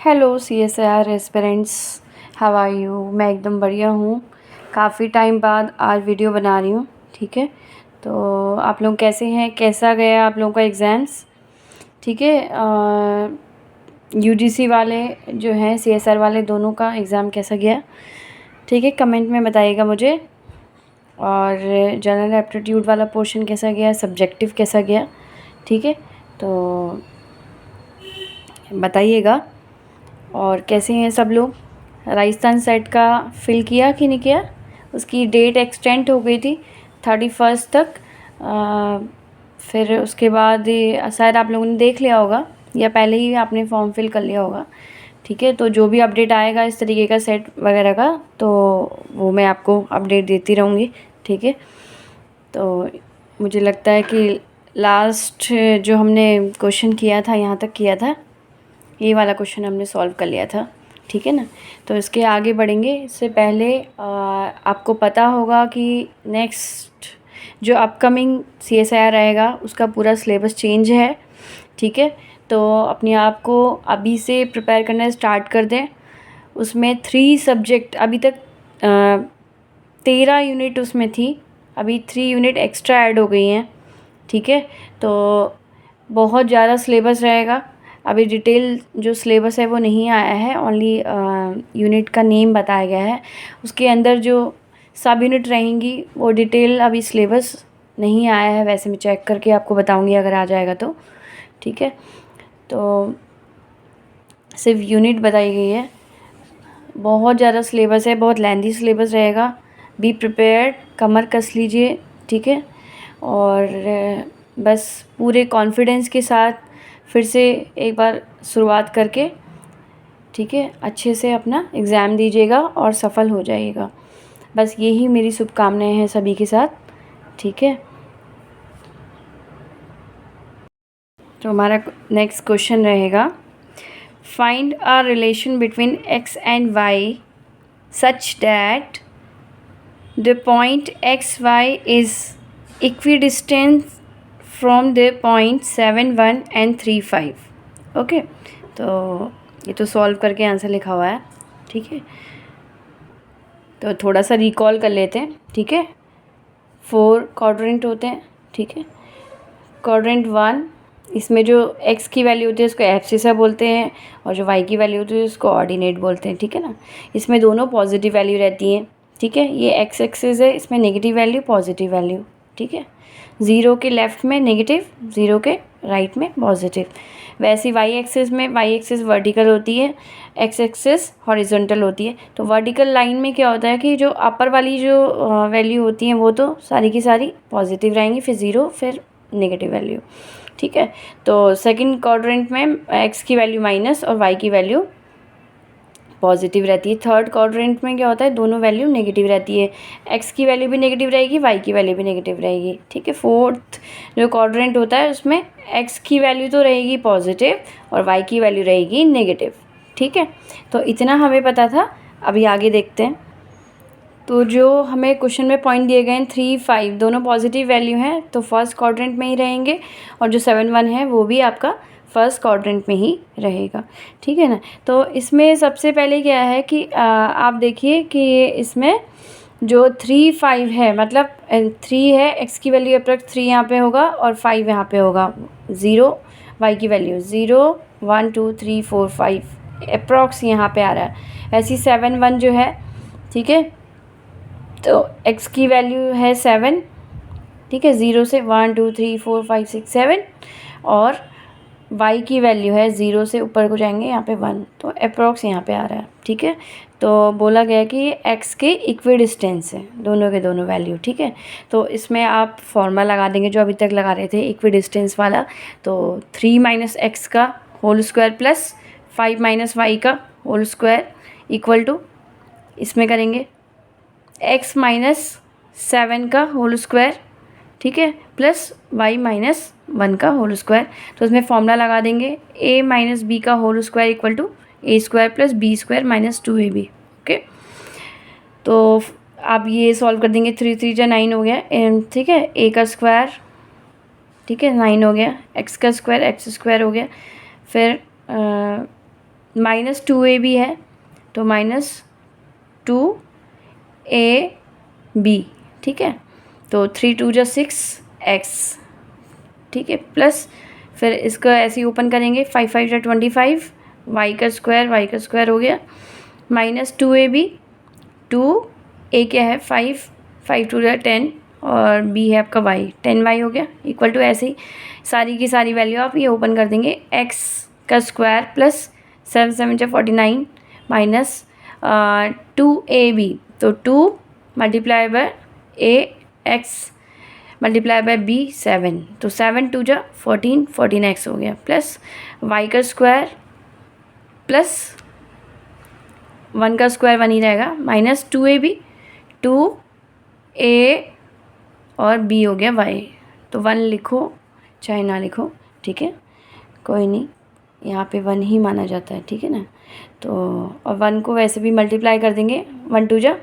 Hello CSIR aspirants, how are you. मैं एकदम बढ़िया हूँ। काफ़ी टाइम बाद आज वीडियो बना रही हूँ। ठीक है, तो आप लोग कैसे हैं, कैसा गया आप लोगों का एग्ज़ाम्स। ठीक है, UGC वाले जो हैं CSR वाले दोनों का एग्ज़ाम कैसा गया, ठीक है, कमेंट में बताइएगा मुझे। और जनरल एप्टीट्यूड वाला पोर्शन कैसा गया, सब्जेक्टिव कैसा गया, ठीक है, तो बताइएगा। और कैसे हैं सब लोग। राजस्थान सेट का फिल किया कि नहीं किया, उसकी डेट एक्सटेंड हो गई थी 31 तक। फिर उसके बाद शायद आप लोगों ने देख लिया होगा या पहले ही आपने फॉर्म फिल कर लिया होगा। ठीक है, तो जो भी अपडेट आएगा इस तरीके का सेट वगैरह का, तो वो मैं आपको अपडेट देती रहूँगी। ठीक है, तो मुझे लगता है कि लास्ट जो हमने क्वेश्चन किया था, यहाँ तक किया था, ये वाला क्वेश्चन हमने सॉल्व कर लिया था। ठीक है ना, तो इसके आगे बढ़ेंगे। इससे पहले आपको पता होगा कि नेक्स्ट जो अपकमिंग CSIR रहेगा उसका पूरा सिलेबस चेंज है। ठीक है, तो अपने आप को अभी से प्रिपेयर करना स्टार्ट कर दें। उसमें 3 सब्जेक्ट, अभी तक 13 यूनिट उसमें थी, अभी 3 यूनिट एक्स्ट्रा ऐड हो गई हैं। ठीक है, तो बहुत ज़्यादा सिलेबस रहेगा। अभी डिटेल जो सिलेबस है वो नहीं आया है, ओनली यूनिट का नेम बताया गया है। उसके अंदर जो सब यूनिट रहेंगी वो डिटेल अभी सिलेबस नहीं आया है, वैसे मैं चेक करके आपको बताऊंगी अगर आ जाएगा तो। ठीक है, तो सिर्फ यूनिट बताई गई है। बहुत ज़्यादा सिलेबस है, बहुत लेंथी सिलेबस रहेगा। बी प्रिपेयर्ड, कमर कस लीजिए। ठीक है, और बस पूरे कॉन्फिडेंस के साथ फिर से एक बार शुरुआत करके, ठीक है, अच्छे से अपना एग्ज़ाम दीजिएगा और सफल हो जाइएगा। बस यही मेरी शुभकामनाएं हैं सभी के साथ। ठीक है, तो हमारा नेक्स्ट क्वेश्चन रहेगा, find a relation between x and y such that the point XY is equidistant from the point 7, 1 and 3, 5। Okay, तो ये तो सॉल्व करके आंसर लिखा हुआ है। ठीक है, तो थोड़ा सा रिकॉल कर लेते हैं। ठीक है, 4 क्वाड्रेंट होते हैं। ठीक है, क्वाड्रेंट 1, इसमें जो x की वैल्यू होती है उसको एब्सिसा बोलते हैं, और जो y की वैल्यू होती है उसको ऑर्डिनेट बोलते हैं। ठीक है ना, इसमें दोनों पॉजिटिव वैल्यू रहती हैं। ठीक है, ये x एक्सिस है, इसमें नेगेटिव वैल्यू, पॉजिटिव वैल्यू। ठीक है, 0 के लेफ़्ट में नेगेटिव, 0 के राइट में पॉजिटिव। वैसे y एक्सिस में, y एक्सिस वर्टिकल होती है, x एक्सिस हॉरिजॉन्टल होती है। तो वर्टिकल लाइन में क्या होता है कि जो अपर वाली जो वैल्यू होती हैं वो तो सारी की सारी पॉजिटिव रहेंगी, फिर 0, फिर नेगेटिव वैल्यू। ठीक है, तो सेकंड क्वाड्रेंट में x की वैल्यू माइनस और y की वैल्यू पॉजिटिव रहती है। थर्ड क्वाड्रेंट में क्या होता है, दोनों वैल्यू नेगेटिव रहती है, x की वैल्यू भी नेगेटिव रहेगी, y की वैल्यू भी नेगेटिव रहेगी। ठीक है, फोर्थ जो क्वाड्रेंट होता है उसमें x की वैल्यू तो रहेगी पॉजिटिव और y की वैल्यू रहेगी नेगेटिव। ठीक है, तो इतना हमें पता था। अभी आगे देखते हैं। तो जो हमें क्वेश्चन में पॉइंट दिए गए हैं 3, 5 दोनों पॉजिटिव वैल्यू हैं, तो फर्स्ट क्वाड्रेंट में ही रहेंगे, और जो 7, 1 है वो भी आपका फर्स्ट क्वाड्रेंट में ही रहेगा। ठीक है ना, तो इसमें सबसे पहले क्या है कि आप देखिए कि इसमें जो 3, 5 है, मतलब 3 है, x की वैल्यू अप्रॉक्स 3 यहाँ पे होगा और 5 यहाँ पे होगा। 0 y की वैल्यू 0, 1, 2, 3, 4, 5 अप्रॉक्स यहाँ पे आ रहा है। ऐसी 7, 1 जो है, ठीक है, तो x की वैल्यू है 7। ठीक है, 0 से 1, 2, 3, 4, 5, 6, 7, और y की वैल्यू है 0 से ऊपर को जाएंगे यहाँ पे 1, तो अप्रॉक्स यहाँ पे आ रहा है। ठीक है, तो बोला गया कि x के इक्विडिस्टेंस है दोनों के दोनों वैल्यू। ठीक है, तो इसमें आप फॉर्मूला लगा देंगे जो अभी तक लगा रहे थे इक्विडिस्टेंस वाला। तो 3 माइनस x का whole square plus 5 minus y का होल स्क्वायर इक्वल टू, इसमें करेंगे x माइनस 7 का होल स्क्वायर, ठीक है, प्लस y माइनस 1 का होल स्क्वायर। तो इसमें फॉर्मूला लगा देंगे a माइनस बी का whole square equal to a स्क्वायर plus b square minus 2ab। Okay, तो आप ये सॉल्व कर देंगे। 3, 3 जा 9 हो गया। ठीक है, a का स्क्वायर, ठीक है, 9 हो गया, x का स्क्वायर, x स्क्वायर हो गया, फिर -2ab है तो -2ab, ठीक है। तो 3 2 जा 6x, ठीक है, प्लस फिर इसका ऐसे ही ओपन करेंगे, 5 5 जा 25, y का स्क्वायर हो गया, -2ab, 2a क्या है 5, 5 2 जा 10 और b है आपका y, 10y हो गया, इक्वल टू ऐसे ही सारी की सारी वैल्यू आप ये ओपन कर देंगे, x का स्क्वायर प्लस 7 7 जा 49 माइनस 2ab, तो 2 multiply by ax multiply by b 7, तो 7 2 जा 14 14x हो गया, प्लस y का स्क्वायर प्लस 1 का स्क्वायर 1 ही रहेगा, माइनस 2ab, 2a और b हो गया y, तो 1 लिखो चाहे ना लिखो, ठीक है, कोई नहीं, यहाँ पे 1 ही माना जाता है, ठीक है ना। तो और 1 को वैसे भी मल्टीप्लाई कर देंगे, 1 2 जा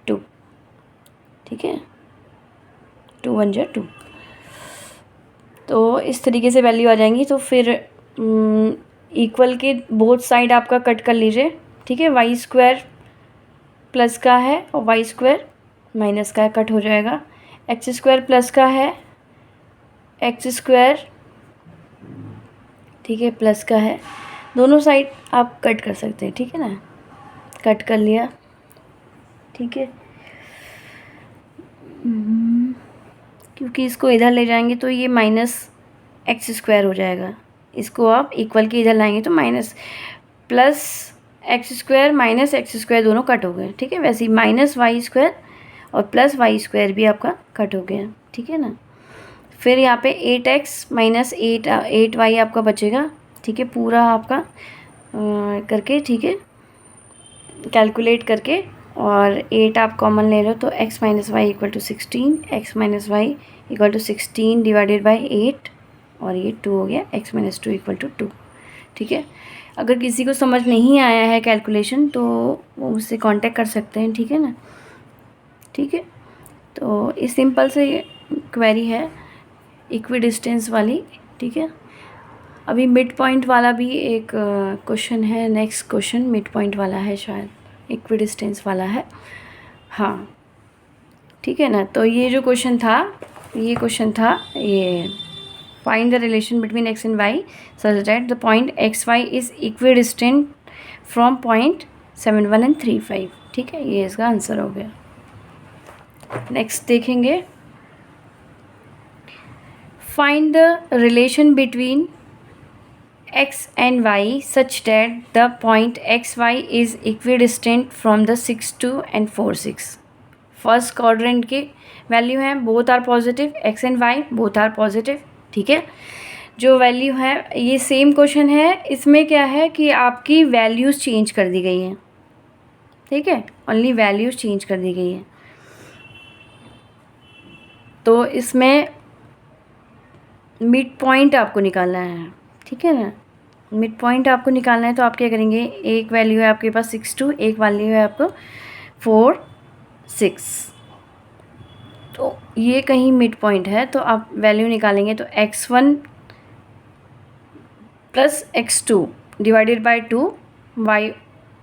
2, ठीक है, 2 1 जा 2, तो इस तरीके से वैल्यू आ जाएंगी। तो फिर इक्वल के बोथ साइड आपका कट कर लीजिए, ठीक है, वाई स्क्वायर प्लस का है और वाई स्क्वायर माइनस का है, कट हो जाएगा, एक्स स्क्वायर प्लस का है, एक्स स्क्वायर, ठीक है, प्लस का है, दोनों साइड आप कट कर सकते हैं, ठीक है ना, कट कर लिया, ठीक है। क्योंकि इसको इधर ले जाएंगे तो ये माइनस एक्स स्क्वायर हो जाएगा, इसको आप इक्वल के इधर लाएंगे तो minus plus x square minus x square दोनों कट हो गए, ठीक है। वैसे ही माइनस वाई स्क्वायर और प्लस वाई स्क्वायर भी आपका कट हो गया, ठीक है ना। फिर यहाँ पे 8x माइनस 8y आपका बचेगा, ठीक है, पूरा आपका करके, ठीक है, कैलकुलेट करके, और 8 आप कॉमन ले रहे हो तो x minus y equal to 16, x minus y equal to 16 divided by 8, और ये 2 हो गया, x माइनस 2 इक्वल टू 2, ठीक है। अगर किसी को समझ नहीं आया है कैलकुलेशन तो वो मुझसे कांटेक्ट कर सकते हैं, ठीक है ना, ठीक है। तो इस सिंपल से क्वेरी है इक्वी डिस्टेंस वाली, ठीक है। अभी मिड पॉइंट वाला भी एक क्वेश्चन है, नेक्स्ट क्वेश्चन मिड पॉइंट वाला है, शायद इक्वी डिस्टेंस वाला है, हाँ, ठीक है ना। तो ये जो क्वेश्चन था, ये क्वेश्चन था, ये find the relation between x and y such that the point x y is equidistant from point 7 1 and 3 5, ठीक है, ये इसका आंसर हो गया। नेक्स्ट देखेंगे, find the relation between x and y such that the point xy is equidistant from the 6 2 and 4 6। First quadrant के value हैं, both are positive, x and y both are positive, ठीक है। जो value है, ये same question है, इसमें क्या है कि आपकी वैल्यूज़ चेंज कर दी गई हैं, ठीक है, ओनली वैल्यूज़ चेंज कर दी गई हैं। तो इसमें मिड पॉइंट आपको निकालना है, ठीक है ना, मिड पॉइंट आपको निकालना है। तो आप क्या करेंगे, एक वैल्यू है आपके पास 6 2, एक वैल्यू है आपको 4 6, तो ये कहीं मिड पॉइंट है, तो आप वैल्यू निकालेंगे तो x1 plus x2 divided by 2 y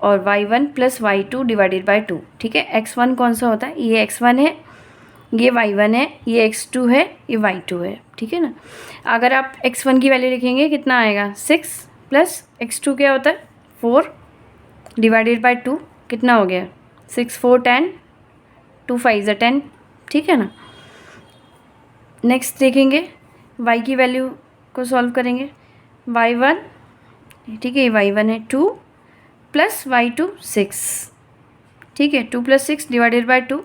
और y1 plus y2 divided by 2, ठीक है। x1 कौन सा होता है, ये x1 है, ये y1 है, ये x2 है, ये y2 है, ठीक है ना। अगर आप x1 की वैल्यू लिखेंगे कितना आएगा, 6 प्लस x2 क्या होता है 4 डिवाइडेड बाई 2, कितना हो गया 6 4 10, 2 5 10, ठीक है ना। नेक्स्ट देखेंगे, y की वैल्यू को सॉल्व करेंगे, y1, ठीक है, ये y1 है 2 प्लस y2 6, ठीक है, 2 प्लस 6 डिवाइडेड बाई 2,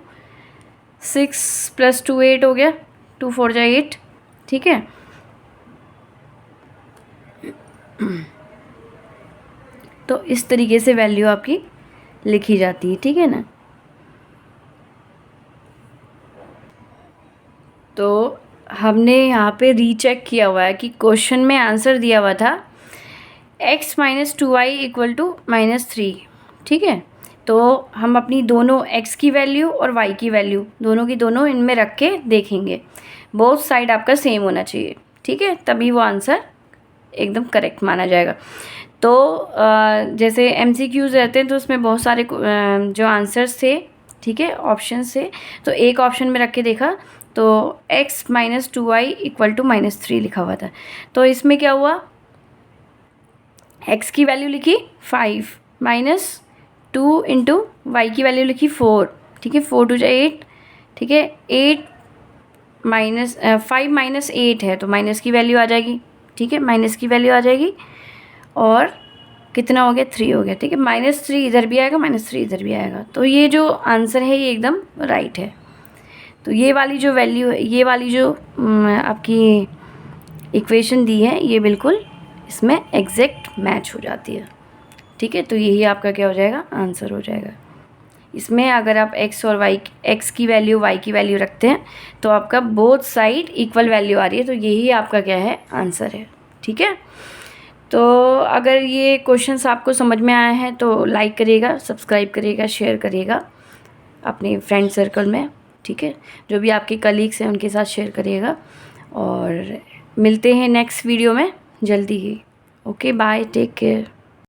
6 प्लस 2 8 हो गया, 2 4 जा 8, ठीक है। तो इस तरीके से वैल्यू आपकी लिखी जाती है, ठीक है ना। तो हमने यहाँ पे रीचेक किया हुआ है कि क्वेश्चन में आंसर दिया हुआ था x minus 2y equal to -3, ठीक है। तो हम अपनी दोनों x की वैल्यू और y की वैल्यू दोनों की दोनों इनमें रख के देखेंगे, बोथ साइड आपका सेम होना चाहिए, ठीक है, तभी वो आंसर एकदम करेक्ट माना जाएगा। तो जैसे MCQs रहते हैं तो उसमें बहुत सारे जो आंसर्स थे, ठीक है, ऑप्शंस थे, तो एक ऑप्शन में रख के देखा तो x minus 2y equal to -3 लिखा हुआ था। तो इसमें क्या हुआ, x की वैल्यू लिखी 5 माइनस 2 इंटू वाई की वैल्यू लिखी 4, ठीक है, 4 टू 8, ठीक है, 8 माइनस 5 माइनस 8 है तो माइनस की वैल्यू आ जाएगी, ठीक है, माइनस की वैल्यू आ जाएगी और कितना हो गया, 3 हो गया, ठीक है, -3 इधर भी आएगा, -3 इधर भी आएगा। तो ये जो आंसर है ये एकदम राइट है। तो ये वाली जो वैल्यू है, ये वाली जो आपकी इक्वेशन दी है ये बिल्कुल इसमें एग्जैक्ट मैच हो जाती है, ठीक है। तो यही आपका क्या हो जाएगा, आंसर हो जाएगा। इसमें अगर आप x और y, x की वैल्यू y की वैल्यू रखते हैं तो आपका बोथ साइड इक्वल वैल्यू आ रही है, तो यही आपका क्या है, आंसर है, ठीक है। तो अगर ये क्वेश्चंस आपको समझ में आया है तो लाइक करिएगा, सब्सक्राइब करिएगा, शेयर करिएगा अपने फ्रेंड सर्कल में, ठीक है, जो भी आपके कलीग्स हैं उनके साथ शेयर करिएगा। और मिलते हैं नेक्स्ट वीडियो में जल्दी ही। Okay, bye, take care.